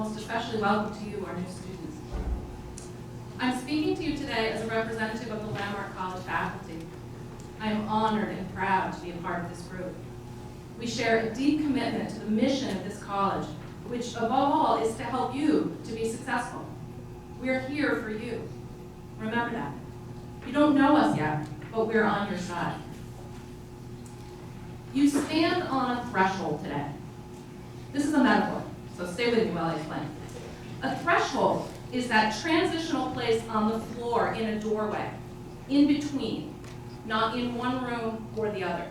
most especially welcome to you, our new students. I'm speaking to you today as a representative of the Landmark College faculty. I am honored and proud to be a part of this group. We share a deep commitment to the mission of this college, which above all is to help you to be successful. We are here for you. Remember that. You don't know us yet, but we're on your side. You stand on a threshold today. This is a metaphor, so stay with me while I explain. A threshold is that transitional place on the floor in a doorway, in between, not in one room or the other.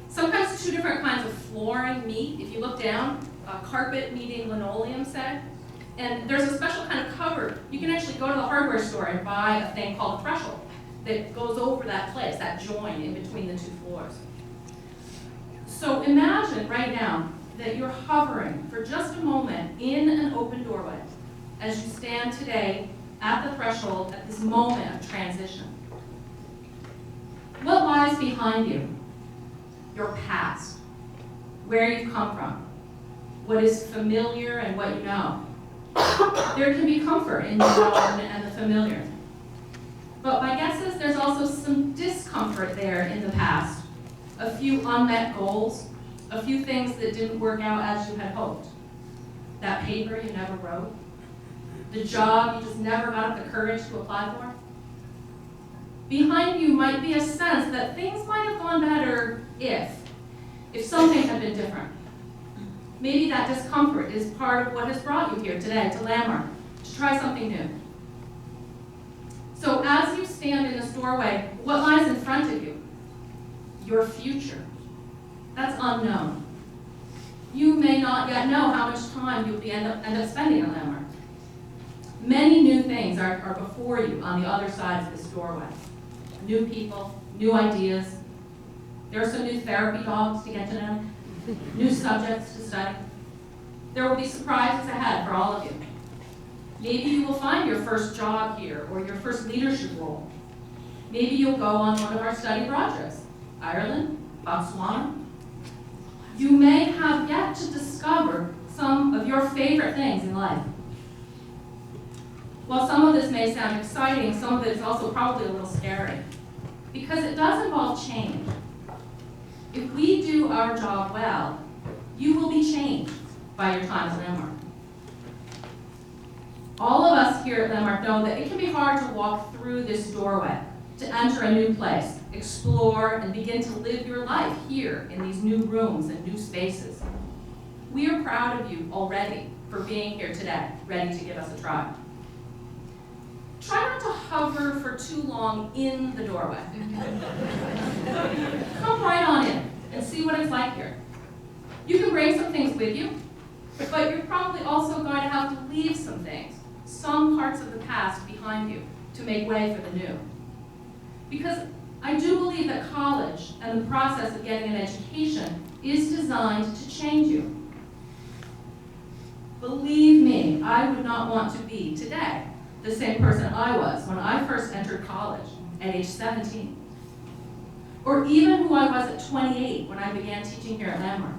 Sometimes two different kinds of flooring meet. If you look down, carpet meeting linoleum, say, and there's a special kind of cover. You can actually go to the hardware store and buy a thing called a threshold that goes over that place, that join in between the two floors. So imagine right now that you're hovering for just a moment in an open doorway as you stand today at the threshold at this moment of transition. What lies behind you? Your past, where you've come from, what is familiar and what you know. There can be comfort in the known and the familiar. But my guess is there's also some discomfort there in the past. A few unmet goals, a few things that didn't work out as you had hoped. That paper you never wrote, the job you just never got up the courage to apply for. Behind you might be a sense that things might have gone better if something had been different. Maybe that discomfort is part of what has brought you here today to Landmark, to try something new. So as you stand in this doorway, what lies in front of you? Your future. That's unknown. You may not yet know how much time you'll end up spending at Landmark. Many new things are before you on the other side of this doorway. New people, new ideas. There are some new therapy dogs to get to know, new subjects to study. There will be surprises ahead for all of you. Maybe you will find your first job here or your first leadership role. Maybe you'll go on one of our study projects, Ireland, Botswana. You may have yet to discover some of your favorite things in life. While some of this may sound exciting, some of it is also probably a little scary, because it does involve change. If we do our job well, you will be changed by your time at Landmark. All of us here at Landmark know that it can be hard to walk through this doorway, to enter a new place, explore, and begin to live your life here in these new rooms and new spaces. We are proud of you already for being here today, ready to give us a try. Try not to hover for too long in the doorway. Come right on in and see what it's like here. You can bring some things with you, but you're probably also going to have to leave some things, some parts of the past behind you, to make way for the new. Because I do believe that college and the process of getting an education is designed to change you. Believe me, I would not want to be today the same person I was when I first entered college at age 17. Or even who I was at 28 when I began teaching here at Landmark.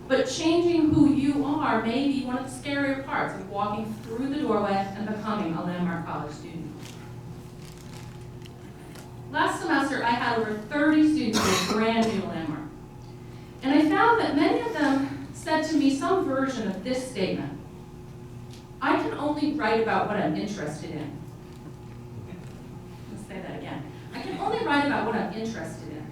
But changing who you are may be one of the scarier parts of walking through the doorway and becoming a Landmark College student. Last semester, I had over 30 students who were brand new to Landmark. And I found that many of them said to me some version of this statement: I can only write about what I'm interested in. Let's say that again. I can only write about what I'm interested in.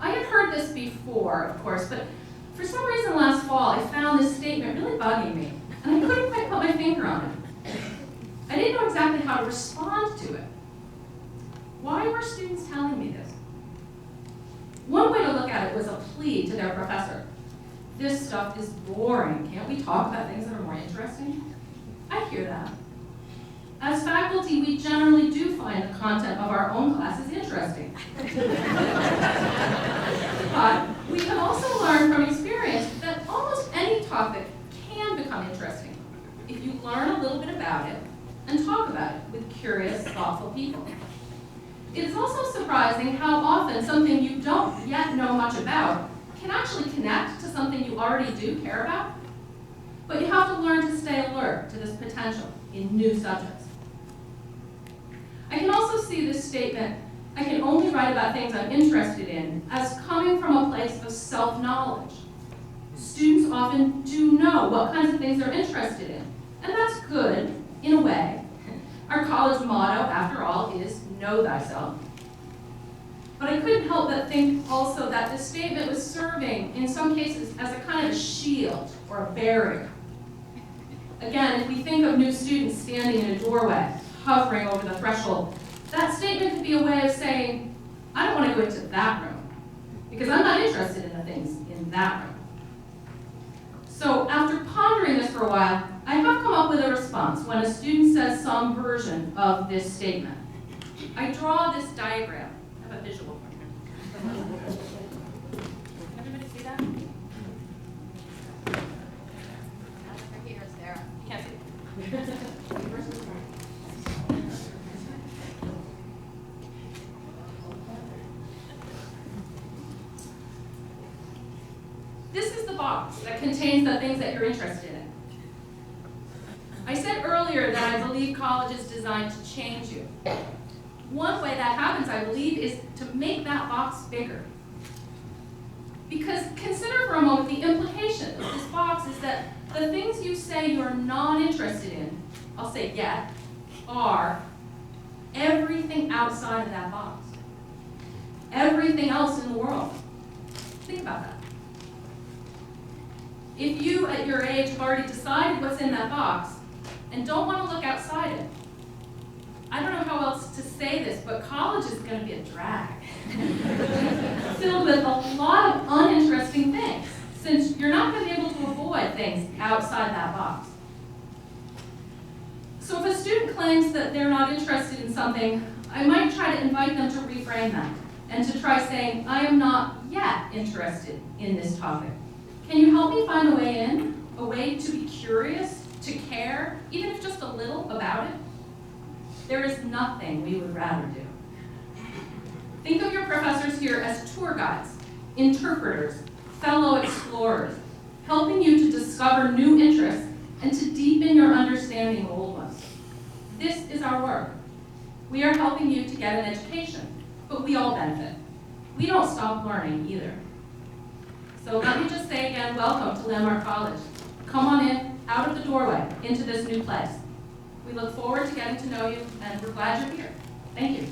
I had heard this before, of course, but for some reason last fall, I found this statement really bugging me, and I couldn't quite put my finger on it. I didn't know exactly how to respond to it. Why were students telling me this? One way to look at it was a plea to their professor. This stuff is boring. Can't we talk about things that are more interesting? I hear that. As faculty, we generally do find the content of our own classes interesting. But we can also learn from experience that almost any topic can become interesting if you learn a little bit about it and talk about it with curious, thoughtful people. It is also surprising how often something you don't yet know much about can actually connect to something you already do care about, but you have to learn to stay alert to this potential in new subjects. I can also see this statement, I can only write about things I'm interested in, as coming from a place of self-knowledge. Students often do know what kinds of things they're interested in, and that's good, in a way. Our college motto, after all, is know thyself. But I couldn't help but think also that this statement was serving, in some cases, as a kind of a shield or a barrier. Again, if we think of new students standing in a doorway, hovering over the threshold, that statement could be a way of saying, I don't want to go into that room, because I'm not interested in the things in that room. So after pondering this for a while, I have come up with a response when a student says some version of this statement. I draw this diagram. I have a visual for you. Everybody see that? Right here, Sarah. You can't see it. This is the box that contains the things that you're interested in. I said earlier that I believe college is designed to change you. One way that happens, I believe, is to make that box bigger. Because consider for a moment the implication of this box is that the things you say you're not interested in, I'll say yet, are everything outside of that box. Everything else in the world. Think about that. If you, at your age, have already decided what's in that box and don't want to look outside it, I don't know how else to say this, but college is going to be a drag. Filled with a lot of uninteresting things, since you're not going to be able to avoid things outside that box. So if a student claims that they're not interested in something, I might try to invite them to reframe that and to try saying, I am not yet interested in this topic. Can you help me find a way in? A way to be curious, to care, even if just a little about it? There is nothing we would rather do. Think of your professors here as tour guides, interpreters, fellow explorers, helping you to discover new interests and to deepen your understanding of old ones. This is our work. We are helping you to get an education, but we all benefit. We don't stop learning either. So let me just say again, welcome to Landmark College. Come on in, out of the doorway, into this new place. We look forward to getting to know you, and we're glad you're here. Thank you.